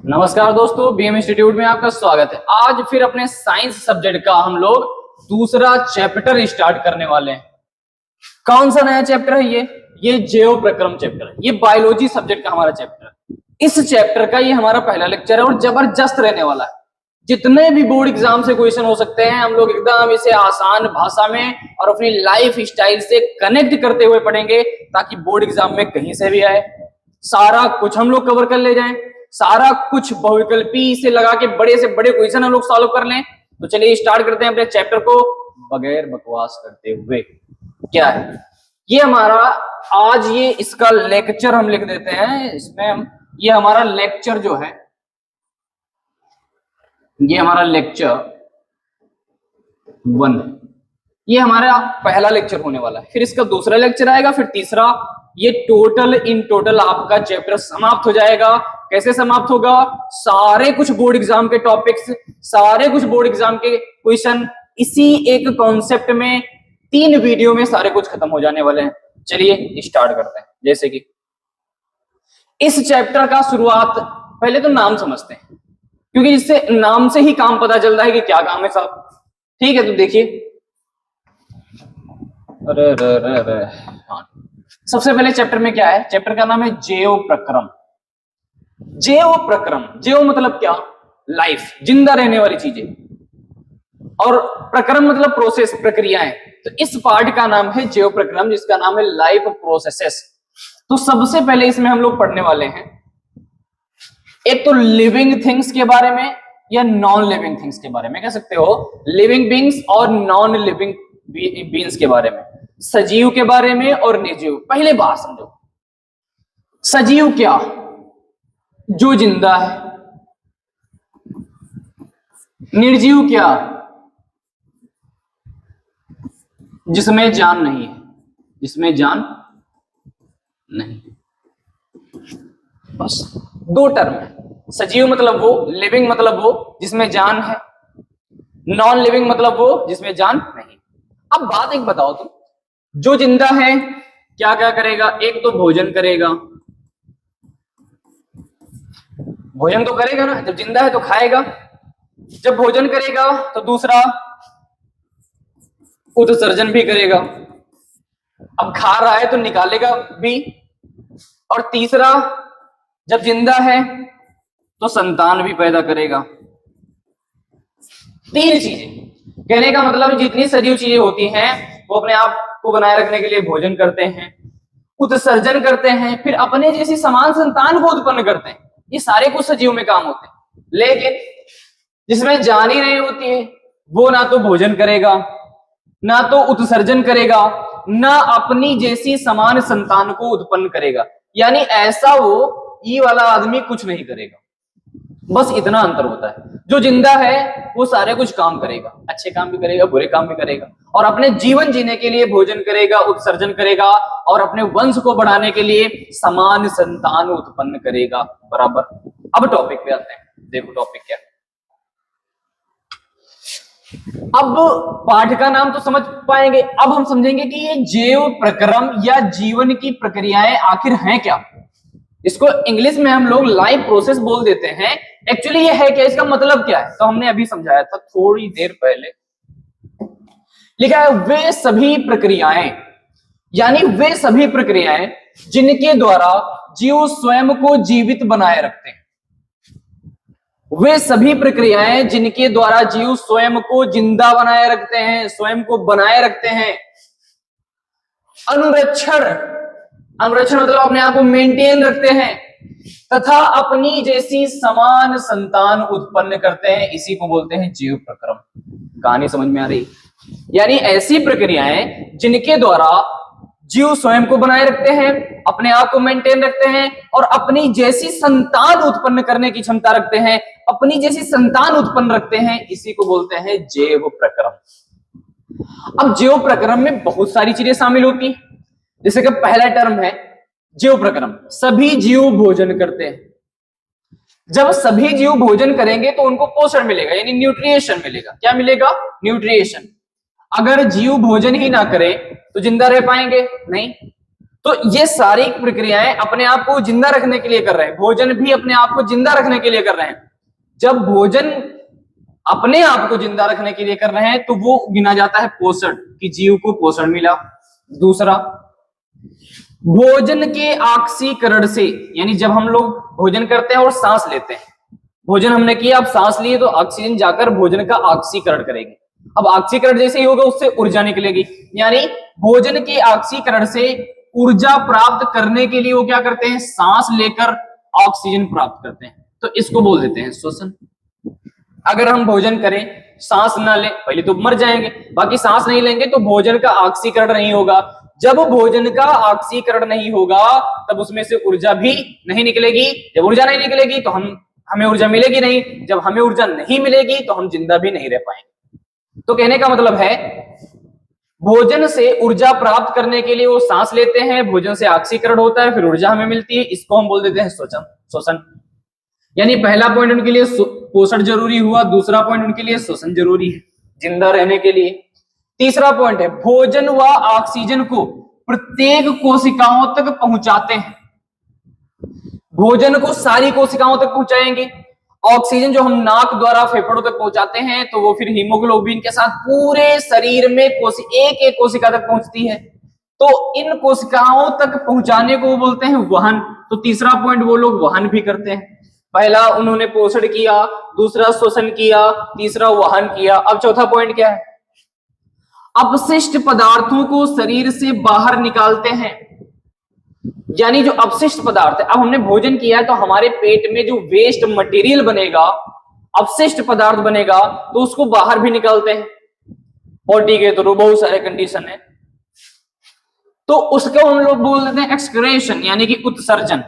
नमस्कार दोस्तों, BM institute में आपका स्वागत है। आज फिर अपने साइंस सब्जेक्ट का हम लोग दूसरा चैप्टर स्टार्ट करने वाले हैं। कौन सा नया चैप्टर है ये जैव प्रक्रम चैप्टर है। ये बायोलॉजी सब्जेक्ट का हमारा चैप्टर है। इस चैप्टर का ये हमारा पहला लेक्चर है और जबरदस्त रहने वाला है। जितने भी बोर्ड एग्जाम से क्वेश्चन हो सकते हैं, हम लोग एकदम इसे आसान भाषा में और अपनी लाइफ स्टाइल से कनेक्ट करते हुए पढ़ेंगे, ताकि बोर्ड एग्जाम में कहीं से भी आए सारा कुछ हम लोग कवर कर ले जाएं। सारा कुछ बहुविकल्पी से लगा के बड़े से बड़े क्वेश्चन हम लोग सॉल्व कर लें। तो चलिए स्टार्ट करते हैं अपने चैप्टर को बगैर बकवास करते हुए। क्या है ये हमारा आज, ये इसका लेक्चर हम लिख देते हैं इसमें हम। ये हमारा लेक्चर जो है, ये हमारा लेक्चर 1, ये हमारा पहला लेक्चर होने वाला है। फिर इसका दूसरा लेक्चर आएगा, फिर तीसरा। ये टोटल इन टोटल आपका चैप्टर समाप्त हो जाएगा। कैसे समाप्त होगा? सारे कुछ बोर्ड एग्जाम के टॉपिक्स, सारे कुछ बोर्ड एग्जाम के क्वेश्चन इसी एक कॉन्सेप्ट में 3 वीडियो में सारे कुछ खत्म हो जाने वाले हैं। चलिए स्टार्ट करते हैं। जैसे कि इस चैप्टर का शुरुआत पहले तो नाम समझते हैं, क्योंकि इससे नाम से ही काम पता चलता है कि क्या काम है साहब। ठीक है, तो देखिए, अरे हाँ, सबसे पहले चैप्टर में क्या है? चैप्टर का नाम है जैव प्रक्रम। जैव प्रक्रम, जैव मतलब क्या? लाइफ, जिंदा रहने वाली चीजें, और प्रक्रम मतलब प्रोसेस, प्रक्रियाएं। तो इस पार्ट का नाम है जैव प्रक्रम, जिसका नाम है लाइफ प्रोसेसेस। तो सबसे पहले इसमें हम लोग पढ़ने वाले हैं एक तो लिविंग थिंग्स के बारे में या नॉन लिविंग थिंग्स के बारे में, कह सकते हो लिविंग बींग्स और नॉन लिविंग बींग्स के बारे में, सजीव के बारे में और निर्जीव। पहले बात समझो, सजीव क्या? जो जिंदा है। निर्जीव क्या? जिसमें जान नहीं है, जिसमें जान नहीं। बस 2 टर्म है। सजीव मतलब वो, लिविंग मतलब वो जिसमें जान है, नॉन लिविंग मतलब वो जिसमें जान नहीं। अब बात एक बताओ तुम, जो जिंदा है क्या क्या करेगा? एक तो भोजन करेगा, भोजन तो करेगा ना, जब जिंदा है तो खाएगा। जब भोजन करेगा तो दूसरा उत्सर्जन भी करेगा। अब खा रहा है तो निकालेगा भी। और तीसरा, जब जिंदा है तो संतान भी पैदा करेगा। 3 चीजें। कहने का मतलब जितनी सजीव चीजें होती हैं वो अपने आप को बनाए रखने के लिए भोजन करते हैं, उत्सर्जन करते हैं, फिर अपने जैसी समान संतान को उत्पन्न करते हैं। ये सारे कुछ सजीव में काम होते हैं। लेकिन जिसमें जान ही नहीं होती है वो ना तो भोजन करेगा, ना तो उत्सर्जन करेगा, ना अपनी जैसी समान संतान को उत्पन्न करेगा। यानी ऐसा वो ये वाला आदमी कुछ नहीं करेगा। बस इतना अंतर होता है। जो जिंदा है वो सारे कुछ काम करेगा, अच्छे काम भी करेगा, बुरे काम भी करेगा, और अपने जीवन जीने के लिए भोजन करेगा, उत्सर्जन करेगा, और अपने वंश को बढ़ाने के लिए समान संतान उत्पन्न करेगा। बराबर। अब टॉपिक पे आते हैं। देखो टॉपिक क्या। अब पाठ का नाम तो समझ पाएंगे, अब हम समझेंगे कि ये जैव प्रक्रम या जीवन की प्रक्रियाएं आखिर हैं क्या। इसको इंग्लिश में हम लोग लाइफ प्रोसेस बोल देते हैं। एक्चुअली ये है क्या, इसका मतलब क्या है? तो हमने अभी समझाया था थोड़ी देर पहले। लिखा है वे सभी प्रक्रियाएं, यानी वे सभी प्रक्रियाएं जिनके द्वारा जीव स्वयं को जीवित बनाए रखते हैं। वे सभी प्रक्रियाएं जिनके द्वारा जीव स्वयं को जिंदा बनाए रखते हैं, स्वयं को बनाए रखते हैं। अनुरक्षण, अनुरक्षण मतलब अपने आप को मेंटेन रखते हैं, तथा अपनी जैसी समान संतान उत्पन्न करते हैं। इसी को बोलते हैं जीव प्रक्रम। कहानी समझ में आ रही? यानी ऐसी प्रक्रियाएं जिनके द्वारा जीव स्वयं को बनाए रखते हैं, अपने आप को मेंटेन रखते हैं, और अपनी जैसी संतान उत्पन्न करने की क्षमता रखते हैं, अपनी जैसी संतान उत्पन्न रखते हैं। इसी को बोलते हैं जैव प्रक्रम। अब जैव प्रक्रम में बहुत सारी चीजें शामिल होती हैं। जैसे कि पहला टर्म है जैव प्रक्रम, सभी जीव भोजन करते हैं। जब सभी जीव भोजन करेंगे तो उनको पोषण मिलेगा, यानी न्यूट्रिएशन मिलेगा। क्या मिलेगा? न्यूट्रिएशन। अगर जीव भोजन ही ना करे तो जिंदा रह पाएंगे? नहीं। तो ये सारी प्रक्रियाएं अपने आप को जिंदा रखने के लिए कर रहे हैं, भोजन भी अपने आप को जिंदा रखने के लिए कर रहे हैं। जब भोजन अपने आप को जिंदा रखने के लिए कर रहे हैं तो वो गिना जाता है पोषण, कि जीव को पोषण मिला। दूसरा, भोजन के ऑक्सीकरण से, यानी जब हम लोग भोजन करते हैं और सांस लेते हैं, भोजन हमने किया, अब सांस लिए तो ऑक्सीजन जाकर भोजन का ऑक्सीकरण करेगी। अब ऑक्सीकरण जैसे ही होगा उससे ऊर्जा निकलेगी, यानी भोजन के ऑक्सीकरण से ऊर्जा प्राप्त करने के लिए वो क्या करते हैं, सांस लेकर ऑक्सीजन प्राप्त करते हैं, तो इसको बोल देते हैं श्वसन। अगर हम भोजन करें, सांस ना ले, पहले तो मर जाएंगे, बाकी सांस नहीं लेंगे तो भोजन का ऑक्सीकरण नहीं होगा। जब भोजन का ऑक्सीकरण नहीं होगा तब उसमें से ऊर्जा भी नहीं निकलेगी। जब ऊर्जा नहीं निकलेगी तो हमें ऊर्जा मिलेगी नहीं, जब हमें ऊर्जा नहीं मिलेगी तो हम जिंदा भी नहीं रह पाएंगे। तो कहने का मतलब है, भोजन से ऊर्जा प्राप्त करने के लिए वो सांस लेते हैं, भोजन से ऑक्सीकरण होता है, फिर ऊर्जा हमें मिलती है, इसको हम बोल देते हैं श्वसन। यानी पहला पॉइंट उनके लिए पोषण जरूरी हुआ, दूसरा पॉइंट उनके लिए श्वसन जरूरी है जिंदा रहने के लिए। तीसरा पॉइंट है, भोजन व ऑक्सीजन को प्रत्येक कोशिकाओं तक पहुंचाते हैं। भोजन को सारी कोशिकाओं तक पहुंचाएंगे, ऑक्सीजन जो हम नाक द्वारा फेफड़ों तक पहुंचाते हैं तो वो फिर हीमोग्लोबिन के साथ पूरे शरीर में एक एक कोशिका तक पहुंचती है। तो इन कोशिकाओं तक पहुंचाने को वो बोलते हैं वहन। तो तीसरा पॉइंट वो लोग वहन भी करते हैं। पहला उन्होंने पोषण किया, दूसरा श्वसन किया, तीसरा वहन किया। अब चौथा पॉइंट क्या है, अपशिष्ट पदार्थों को शरीर से बाहर निकालते हैं। यानी जो अपशिष्ट पदार्थ है, अब हमने भोजन किया है तो हमारे पेट में जो वेस्ट मटेरियल बनेगा, अपशिष्ट पदार्थ बनेगा, तो उसको बाहर भी निकालते हैं। बॉडी के थ्रू बहुत सारे कंडीशन है, तो उसको हम लोग बोल देते हैं एक्सक्रेशन, यानी कि उत्सर्जन।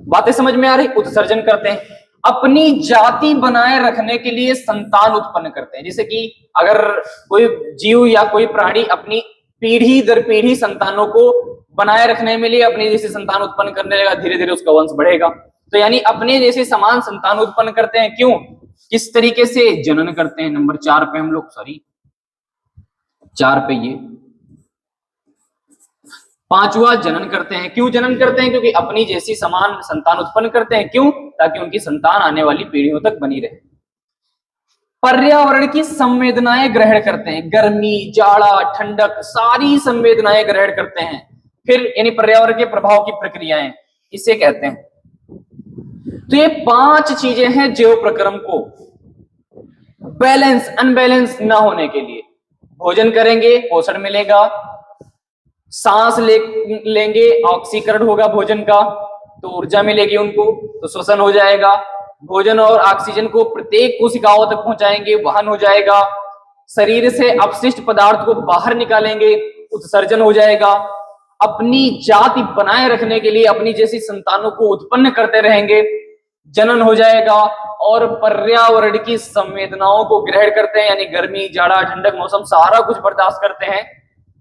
बातें समझ में आ रही? उत्सर्जन करते हैं, अपनी जाति बनाए रखने के लिए संतान उत्पन्न करते हैं। जैसे कि अगर कोई जीव या कोई प्राणी अपनी पीढ़ी दर पीढ़ी संतानों को बनाए रखने में लिए अपनी जैसी संतान उत्पन्न करने लगा, धीरे धीरे उसका वंश बढ़ेगा। तो यानी अपने जैसे समान संतान उत्पन्न करते हैं। क्यों, किस तरीके से? जनन करते हैं। नंबर 4 पे हम लोग, सॉरी 4 पे ये 5वां जनन करते हैं। क्यों जनन करते हैं? क्योंकि अपनी जैसी समान संतान उत्पन्न करते हैं। क्यों? ताकि उनकी संतान आने वाली पीढ़ियों तक बनी रहे। पर्यावरण की संवेदनाएं ग्रहण करते हैं, गर्मी, जाड़ा, ठंडक, सारी संवेदनाएं ग्रहण करते हैं। फिर यानी पर्यावरण के प्रभाव की प्रक्रियाएं, इसे कहते हैं। तो ये 5 चीजें हैं जैव प्रक्रम को बैलेंस अनबैलेंस ना होने के लिए। भोजन करेंगे, पोषण मिलेगा, सांस लेंगे, ऑक्सीकरण होगा भोजन का, तो ऊर्जा मिलेगी उनको, तो श्वसन हो जाएगा। भोजन और ऑक्सीजन को प्रत्येक कोशिकाओं तक पहुंचाएंगे, वहन हो जाएगा। शरीर से अपशिष्ट पदार्थ को बाहर निकालेंगे, उत्सर्जन हो जाएगा। अपनी जाति बनाए रखने के लिए अपनी जैसी संतानों को उत्पन्न करते रहेंगे, जनन हो जाएगा। और पर्यावरण की संवेदनाओं को ग्रहण करते हैं, यानी गर्मी, जाड़ा, ठंडक, मौसम सारा कुछ बर्दाश्त करते हैं।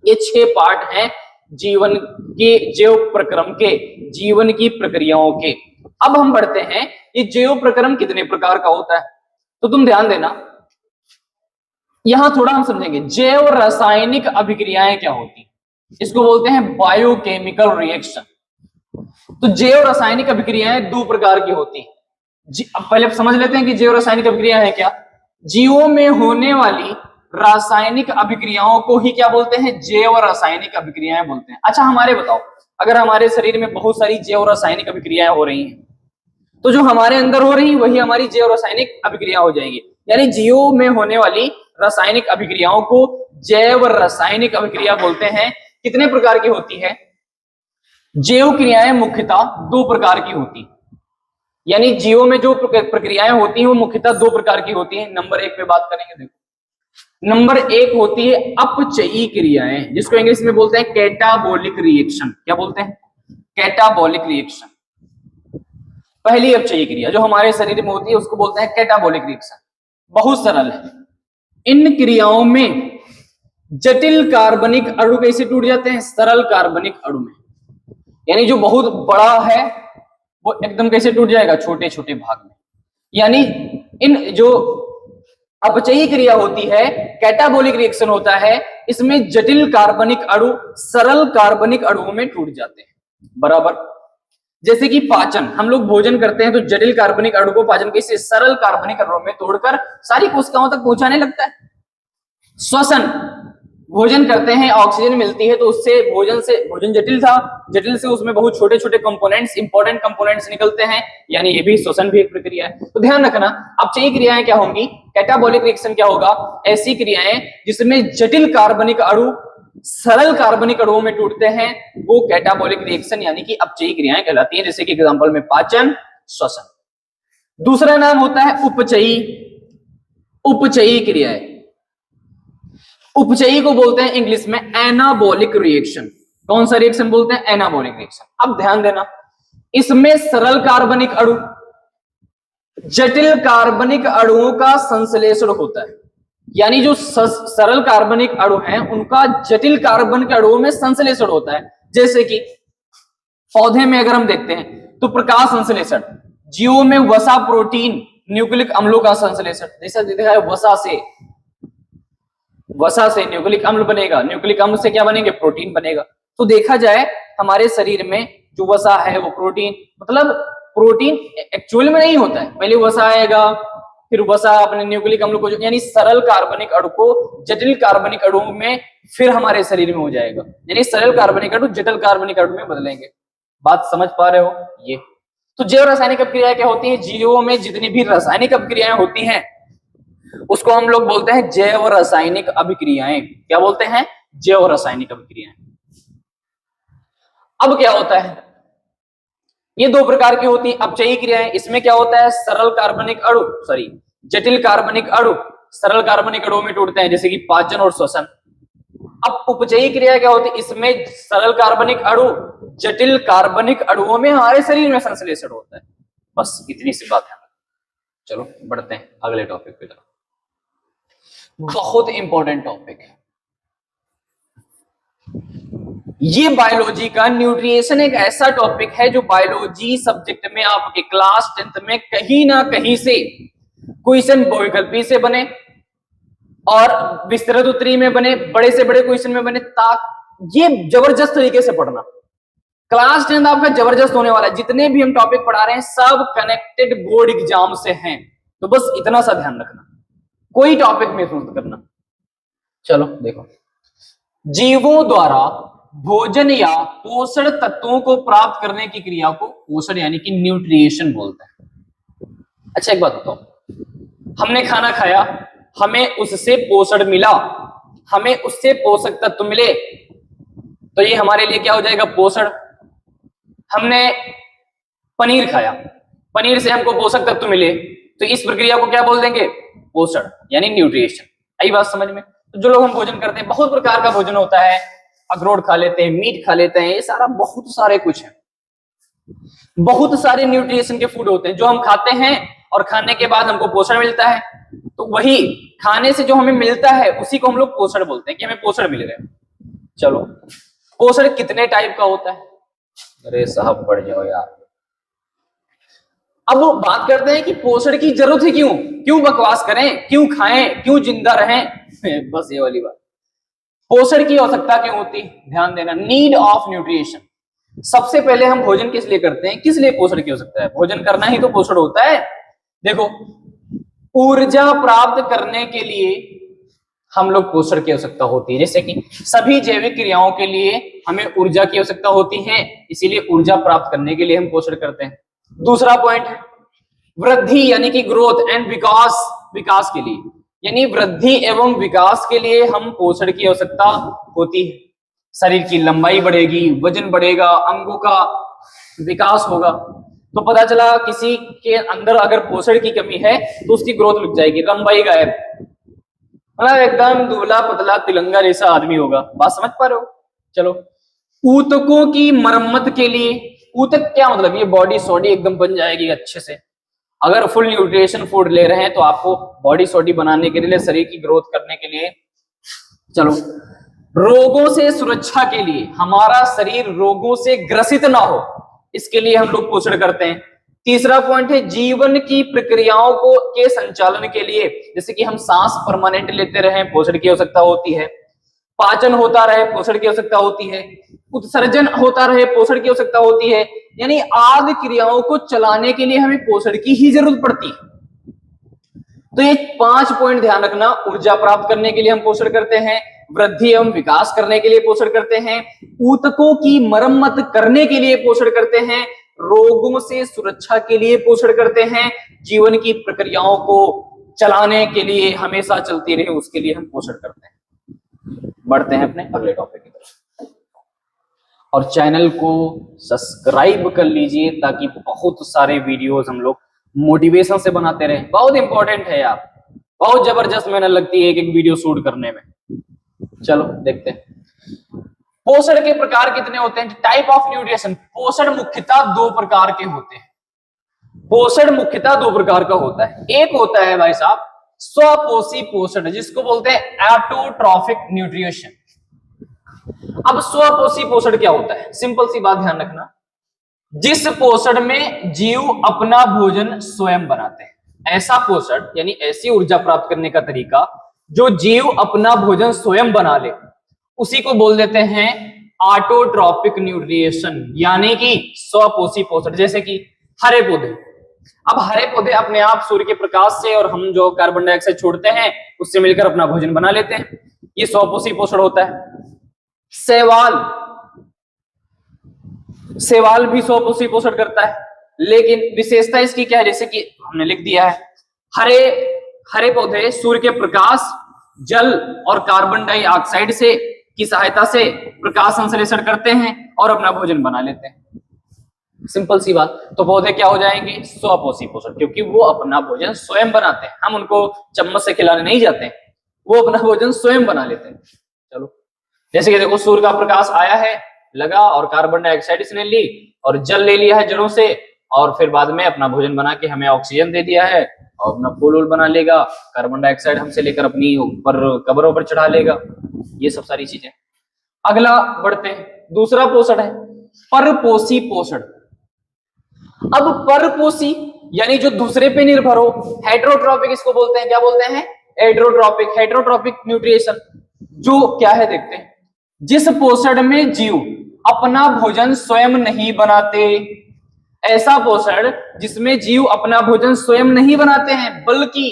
ये 6 पार्ट हैं जीवन के, जैव प्रक्रम के, जीवन की प्रक्रियाओं के। अब हम बढ़ते हैं, ये जैव प्रक्रम कितने प्रकार का होता है, तो तुम ध्यान देना, यहां थोड़ा हम समझेंगे। जैव रासायनिक अभिक्रियाएं क्या होती, इसको बोलते हैं बायोकेमिकल रिएक्शन। तो जैव रासायनिक अभिक्रियाएं 2 प्रकार की होती हैं। अब पहले समझ लेते हैं कि जैव रासायनिक अभिक्रिया है क्या। जीवों में होने वाली रासायनिक अभिक्रियाओं को ही क्या बोलते हैं, जैव रासायनिक अभिक्रियाएं बोलते हैं। अच्छा हमारे बताओ, अगर हमारे शरीर में बहुत सारी जैव रासायनिक अभिक्रियाएं हो रही हैं, तो जो हमारे अंदर हो रही वही हमारी जैव रासायनिक अभिक्रिया हो जाएंगी। यानी जीवों में होने वाली रासायनिक अभिक्रियाओं को जैव रासायनिक अभिक्रिया बोलते हैं। कितने प्रकार की होती है? जैव क्रियाएं मुख्यतः 2 प्रकार की होती, यानी जीवों में जो प्रक्रियाएं होती हैं वो मुख्यतः 2 प्रकार की होती हैं। नंबर 1 पे बात करेंगे। देखो, नंबर 1 होती है अपचयी क्रियाएं, जिसको इंग्लिश में बोलते हैं कैटाबोलिक रिएक्शन। क्या बोलते हैं? Catabolic reaction. पहली अपचयी क्रिया जो हमारे शरीर में होती है उसको बोलते हैं कैटाबोलिक रिएक्शन। बहुत सरल है। इन क्रियाओं में जटिल कार्बनिक अणु कैसे टूट जाते हैं? सरल कार्बनिक अणु में। यानी जो बहुत बड़ा है वो एकदम कैसे टूट जाएगा? छोटे छोटे भाग में। यानी इन जो अपचयी क्रिया होती है, कैटाबोलिक रिएक्शन होता है, इसमें जटिल कार्बनिक अणु सरल कार्बनिक अणुओं में टूट जाते हैं। बराबर, जैसे कि पाचन, हम लोग भोजन करते हैं तो जटिल कार्बनिक अणु को पाचन के सरल कार्बनिक अणुओं में तोड़कर सारी कोशिकाओं तक पहुंचाने लगता है। श्वसन, भोजन करते हैं, ऑक्सीजन मिलती है तो उससे भोजन जटिल था, जटिल से उसमें बहुत छोटे छोटे कंपोनेंट्स, इंपॉर्टेंट कंपोनेंट्स निकलते हैं, यानी ये भी श्वसन भी एक प्रक्रिया है। तो ध्यान रखना, अपचयी क्रियाएं क्या होंगी, कैटाबॉलिक रिएक्शन क्या होगा, ऐसी क्रियाएं जिसमें जटिल कार्बनिक अणु सरल कार्बनिक अणुओं में टूटते हैं, वो कैटाबॉलिक रिएक्शन यानी कि अपचयी क्रियाएं कहलाती हैं। जैसे कि एग्जांपल में पाचन, श्वसन। दूसरा नाम होता है उपचयी, उपचयी क्रियाएं। उपचयी को बोलते हैं इंग्लिश में एनाबॉलिक रिएक्शन। कौन सा रिएक्शन बोलते हैं, एनाबॉलिक रिएक्शन। अब ध्यान देना, इसमें सरल कार्बनिक अणु जटिल कार्बनिक अणुओं का संश्लेषण होता है, यानी जो सरल कार्बनिक अणु हैं उनका जटिल कार्बनिक अणुओं में संश्लेषण होता है। जैसे कि पौधे में अगर हम देखते हैं तो प्रकाश संश्लेषण, जीवों में वसा, प्रोटीन, न्यूक्लिक अम्लों का संश्लेषण। जैसा देखा है, वसा से न्यूक्लिक अम्ल बनेगा, न्यूक्लिक अम्ल से क्या बनेंगे, प्रोटीन बनेगा। तो देखा जाए हमारे शरीर में जो वसा है वो प्रोटीन, मतलब प्रोटीन एक्चुअल में नहीं होता है, पहले वसा आएगा, फिर वसा अपने न्यूक्लिक अम्ल को, यानी सरल कार्बनिक अणु को जटिल कार्बनिक अणु में फिर हमारे शरीर में हो जाएगा, यानी सरल कार्बनिक अणु जटिल कार्बनिक अणु में बदलेंगे। बात समझ पा रहे हो ये? तो जैव रासायनिक अभिक्रियाएं क्या होती हैं, जीवों में जितनी भी रासायनिक अभिक्रियाएं होती हैं उसको हम लोग बोलते हैं जैव रासायनिक अभिक्रियाएं। क्या बोलते हैं, जैव रासायनिक अभिक्रियाएं। अब क्या होता है, ये दो प्रकार की होती है अपचयी क्रियाएं। इसमें क्या होता है, जटिल कार्बनिक अणु सरल कार्बनिक अणुओं में टूटते हैं, जैसे कि पाचन और श्वसन। अब उपचयी क्रिया क्या होती है, इसमें सरल कार्बनिक अणु जटिल कार्बनिक अणुओं में हमारे शरीर में संश्लेषण होता है। बस इतनी सी बात है। चलो बढ़ते हैं अगले टॉपिक पे तरफ। बहुत इंपॉर्टेंट टॉपिक है ये, बायोलॉजी का न्यूट्रिएशन एक ऐसा टॉपिक है जो बायोलॉजी सब्जेक्ट में आपके क्लास 10th में कहीं ना कहीं से क्वेश्चन बहुविकल्पी से बने और विस्तृत उत्तरी में बने, बड़े से बड़े क्वेश्चन में बने, ये जबरदस्त तरीके से पढ़ना। क्लास 10th आपका जबरदस्त होने वाला है। जितने भी हम टॉपिक पढ़ा रहे हैं सब कनेक्टेड बोर्ड एग्जाम से हैं, तो बस इतना सा ध्यान रखना, कोई टॉपिक मिस मत करना। चलो देखो, जीवों द्वारा भोजन या पोषण तत्वों को प्राप्त करने की क्रिया को पोषण यानी कि न्यूट्रिएशन बोलते हैं। अच्छा एक बात बताओ, हमने खाना खाया, हमें उससे पोषण मिला, हमें उससे पोषक तत्व मिले, तो ये हमारे लिए क्या हो जाएगा, पोषण। हमने पनीर खाया, पनीर से हमको पोषक तत्व मिले, तो इस प्रक्रिया को क्या बोल देंगे, पोषण यानी न्यूट्रिएशन। आई बात समझ में? तो जो लोग हम भोजन करते हैं, बहुत प्रकार का भोजन होता है, अखरोट खा लेते हैं, मीट खा लेते हैं, ये सारा बहुत सारे कुछ है, बहुत सारे न्यूट्रिएशन के फूड होते हैं जो हम खाते हैं और खाने के बाद हमको पोषण मिलता है। तो वही खाने से जो हमें मिलता है उसी को हम लोग पोषण बोलते हैं कि हमें पोषण मिल गया। चलो, पोषण कितने टाइप का होता है? अरे साहब पढ़ जाओ यार। अब बात करते हैं कि पोषण की जरूरत है, क्यों बकवास करें, क्यों खाएं, क्यों जिंदा रहें, बस ये वाली बात। पोषण की आवश्यकता क्यों होती, ध्यान देना, नीड ऑफ न्यूट्रिएशन। सबसे पहले हम भोजन किस लिए करते हैं, किस लिए पोषण की आवश्यकता है? भोजन करना ही तो पोषण होता है। देखो, ऊर्जा प्राप्त करने के लिए हम लोग पोषण की आवश्यकता होती है। जैसे कि सभी जैविक क्रियाओं के लिए हमें ऊर्जा की आवश्यकता होती है, इसीलिए ऊर्जा प्राप्त करने के लिए हम पोषण करते हैं। दूसरा पॉइंट है वृद्धि यानी कि ग्रोथ एंड विकास के लिए, यानी वृद्धि एवं विकास के लिए हम पोषण की आवश्यकता होती है। शरीर की लंबाई बढ़ेगी, वजन बढ़ेगा, अंगों का विकास होगा। तो पता चला किसी के अंदर अगर पोषण की कमी है तो उसकी ग्रोथ रुक जाएगी, लंबाई गायब, मतलब एकदम दुबला पतला तिलंगा जैसा आदमी होगा। बात समझ पा रहे हो? चलो, ऊतकों की मरम्मत के लिए, ऊतक क्या मतलब, ये बॉडी सॉडी एकदम बन जाएगी अच्छे से। अगर फुल न्यूट्रिशन फूड ले रहे हैं तो आपको बॉडी सॉडी बनाने के लिए, शरीर की ग्रोथ करने के लिए। चलो, रोगों से सुरक्षा के लिए, हमारा शरीर रोगों से ग्रसित ना हो, इसके लिए हम लोग पोषण करते हैं। तीसरा पॉइंट है जीवन की प्रक्रियाओं को के संचालन के लिए, जैसे कि हम सांस परमानेंट लेते रहे, पोषण की आवश्यकता होती है। पाचन होता रहे, पोषण की आवश्यकता होती है। उत्सर्जन होता रहे, पोषण की आवश्यकता होती है। यानी आदि क्रियाओं को चलाने के लिए हमें पोषण की ही जरूरत पड़ती है। तो ये 5 पॉइंट ध्यान रखना। ऊर्जा प्राप्त करने के लिए हम पोषण करते हैं, वृद्धि एवं विकास करने के लिए पोषण करते हैं, ऊतकों की मरम्मत करने के लिए पोषण करते हैं, रोगों से सुरक्षा के लिए पोषण करते हैं, जीवन की प्रक्रियाओं को चलाने के लिए, हमेशा चलती रहे उसके लिए हम पोषण करते हैं। बढ़ते हैं अपने अगले टॉपिक की तरफ, और चैनल को सब्सक्राइब कर लीजिए ताकि बहुत सारे वीडियोस हम लोग मोटिवेशन से बनाते रहे। बहुत इंपॉर्टेंट है यार, बहुत जबरदस्त मेहनत लगती है एक एक वीडियो शूट करने में। चलो देखते हैं पोषण के प्रकार कितने होते हैं। टाइप ऑफ न्यूट्रिशन, पोषण मुख्यतः 2 प्रकार के होते हैं। पोषण मुख्यतः 2 प्रकार का होता है। एक होता है भाई साहब स्वपोषी पोषण, जिसको बोलते हैं ऑटोट्रॉफिक न्यूट्रिशन। अब स्वपोषी पोषण क्या होता है? सिंपल सी बात ध्यान रखना, जिस पोषण में जीव अपना भोजन स्वयं बनाते हैं, ऐसा पोषण यानी ऐसी ऊर्जा प्राप्त करने का तरीका जो जीव अपना भोजन स्वयं बना ले, उसी को बोल देते हैं ऑटोट्रॉपिक न्यूट्रिशन, यानी कि स्वपोषी पोषण। जैसे कि हरे पौधे, अब हरे पौधे अपने आप सूर्य के प्रकाश से और हम जो कार्बन डाइऑक्साइड छोड़ते हैं उससे मिलकर अपना भोजन बना लेते हैं, ये स्वपोषी पोषण होता है। शैवाल भी स्वपोषी पोषण करता है, लेकिन विशेषता इसकी क्या है? जैसे कि हमने लिख दिया है, हरे पौधे सूर्य के प्रकाश, जल और कार्बन डाइऑक्साइड से की सहायता से प्रकाश संश्लेषण करते हैं और अपना भोजन बना लेते हैं। सिंपल सी बात। तो पौधे क्या हो जाएंगे? स्वपोषी पोषण, क्योंकि वो अपना भोजन स्वयं बनाते हैं, हम उनको चम्मच से खिलाने नहीं जाते हैं, वो अपना भोजन स्वयं बना लेते हैं। चलो जैसे कि देखो, सूर्य का प्रकाश आया है, लगा, और कार्बन डाइऑक्साइड इसने ली और जल ले लिया है जड़ों से, और फिर बाद में अपना भोजन बना के हमें ऑक्सीजन दे दिया है और अपना फूल वूल बना लेगा, कार्बन डाइऑक्साइड हमसे लेकर अपनी ऊपर कब्रों पर चढ़ा लेगा। ये सब सारी चीजें। अगला बढ़ते हैं, दूसरा पोषण है परपोषी पोषण। अब परपोषी यानी जो दूसरे पे निर्भर हो, हेटेरोट्रॉपिक इसको बोलते हैं। क्या बोलते हैं? Heterotrophic nutrition. जो क्या है देखते हैं, जिस पोषण में जीव अपना भोजन स्वयं नहीं बनाते, ऐसा पोषण जिसमें जीव अपना भोजन स्वयं नहीं बनाते हैं बल्कि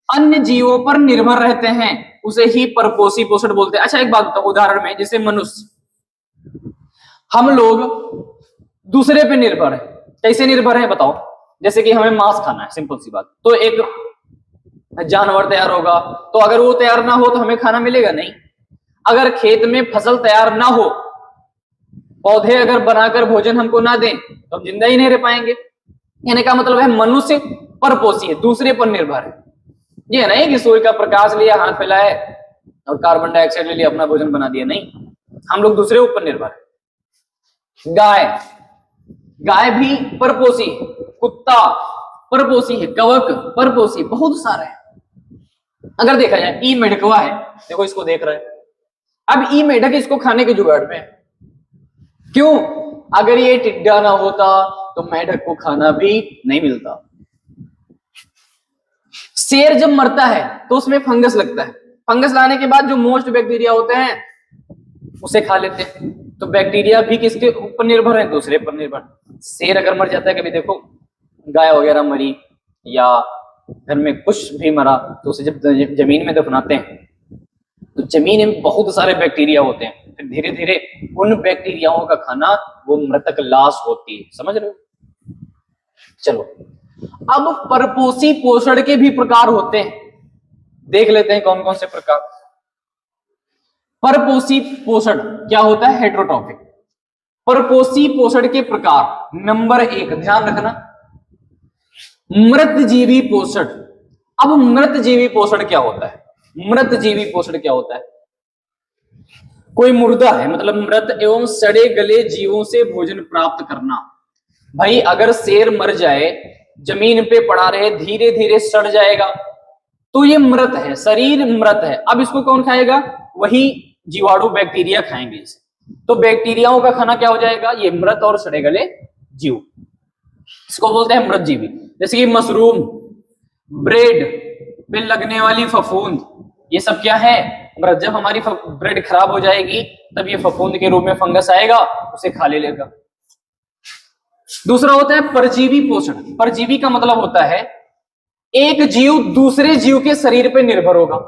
अन्य जीवों पर निर्भर रहते हैं, उसे ही परपोषी पोषण बोलते हैं। अच्छा एक बात बताओ, उदाहरण में जैसे मनुष्य, हम लोग दूसरे पे निर्भर है। कैसे निर्भर है बताओ? जैसे कि हमें मांस खाना है, सिंपल सी बात, तो एक जानवर तैयार होगा, तो अगर वो तैयार ना हो तो हमें खाना मिलेगा नहीं। अगर खेत में फसल तैयार ना हो, पौधे अगर बनाकर भोजन हमको ना दें तो हम जिंदा ही नहीं रह पाएंगे। कहने का मतलब है मनुष्य परपोषी है, दूसरे पर निर्भर है। ये नहीं कि सूर्य का प्रकाश लिया, हाथ फैलाए और कार्बन डाइऑक्साइड ले लिया, अपना भोजन बना दिया, नहीं, हम लोग दूसरे ऊपर निर्भर है। गाय भी परपोषी, कुत्ता परपोषी है, कवक परपोषी, बहुत सारे हैं। अगर देखा जाए, ई मेढकवा है, देखो इसको देख रहे हैं, अब ई मेढक इसको खाने के जुगाड़ में। क्यों? अगर ये टिड्डा ना होता तो मेढक को खाना भी नहीं मिलता। शेर जब मरता है तो उसमें फंगस लगता है, फंगस लाने के बाद जो मोस्ट बैक्टीरिया होते हैं उसे खा लेते हैं। तो बैक्टीरिया भी किसके ऊपर निर्भर है? दूसरे पर निर्भर। शेर अगर मर जाता है, कभी देखो गाय वगैरह मरी या घर में कुछ भी मरा, तो उसे जब जमीन में दफनाते हैं तो जमीन में बहुत सारे बैक्टीरिया होते हैं, फिर धीरे धीरे उन बैक्टीरियाओं का खाना वो मृतक लाश होती है। समझ रहे हो? चलो अब परपोषी पोषण के भी प्रकार होते हैं, देख लेते हैं कौन कौन से प्रकार। परपोषी पोषण क्या होता है? हेटेरोट्रॉपिक। परपोषी पोषण के प्रकार नंबर 1, ध्यान रखना, मृतजीवी पोषण। अब मृतजीवी पोषण क्या होता है? मृतजीवी पोषण क्या होता है? कोई मुर्दा है, मतलब मृत एवं सड़े गले जीवों से भोजन प्राप्त करना। भाई अगर शेर मर जाए, जमीन पे पड़ा रहे, धीरे धीरे सड़ जाएगा, तो ये मृत है, शरीर मृत है। अब इसको कौन खाएगा? वही जीवाणु बैक्टीरिया खाएंगे इसे। तो बैक्टीरियाओं का खाना क्या हो जाएगा? ये मृत और सड़े गले जीव। इसको बोलते हैं मृतजीवी। जैसे कि मशरूम, ब्रेड पे लगने वाली फफूंद, ये सब क्या है? मृत। जब हमारी ब्रेड खराब हो जाएगी तब ये फफूंद के रूप में फंगस आएगा, उसे खा ले लेगा। दूसरा होता है परजीवी पोषण। परजीवी का मतलब होता है एक जीव दूसरे जीव के शरीर पे निर्भर होगा।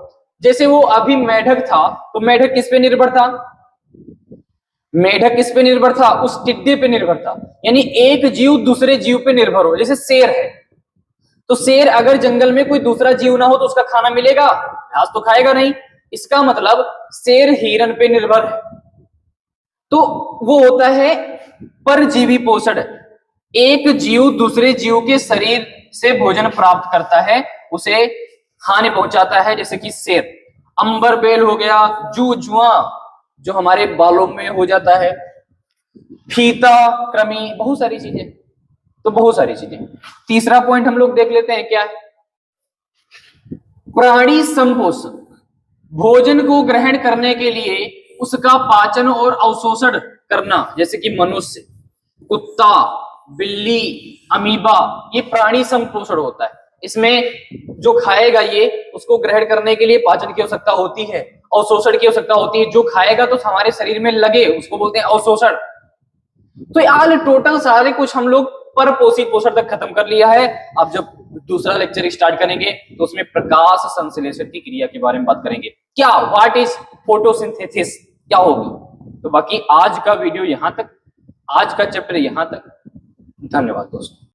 जैसे वो अभी मेढक था, तो मेढक किस पे निर्भर था? मेढक किस पे निर्भर था? उस टिड्डे पे निर्भर था। यानी एक जीव दूसरे जीव पे निर्भर हो। जैसे शेर है, तो शेर अगर जंगल में कोई दूसरा जीव ना हो तो उसका खाना मिलेगा? घास तो खाएगा नहीं। इसका मतलब शेर हिरन पे निर्भर है। तो वो होता है परजीवी पोषण। एक जीव दूसरे जीव के शरीर से भोजन प्राप्त करता है, उसे हानि पहुंचाता है। जैसे कि शेर। अंबर बेल हो गया, जुआ जो हमारे बालों में हो जाता है, फीता, कृमि, बहुत सारी चीजें। तो बहुत सारी चीजें। तीसरा पॉइंट हम लोग देख लेते हैं, क्या है? प्राणी संपोषण। भोजन को ग्रहण करने के लिए उसका पाचन और अवशोषण करना। जैसे कि मनुष्य, कुत्ता, बिल्ली, अमीबा, ये प्राणी संपोषण होता है। इसमें जो खाएगा ये, उसको ग्रहण करने के लिए पाचन की आवश्यकता होती है, अवशोषण की आवश्यकता होती है। जो खाएगा तो हमारे शरीर में लगे, उसको बोलते हैं अवशोषण। तो ऑल टोटल सारे कुछ हम लोग पर पोषित पोषण तक खत्म कर लिया है। अब जब दूसरा लेक्चर स्टार्ट करेंगे तो उसमें प्रकाश संश्लेषण की क्रिया के बारे में बात करेंगे। क्या व्हाट इज फोटोसिंथेसिस, क्या होगी। तो बाकी आज का वीडियो यहां तक, आज का चैप्टर यहां तक। धन्यवाद दोस्तों।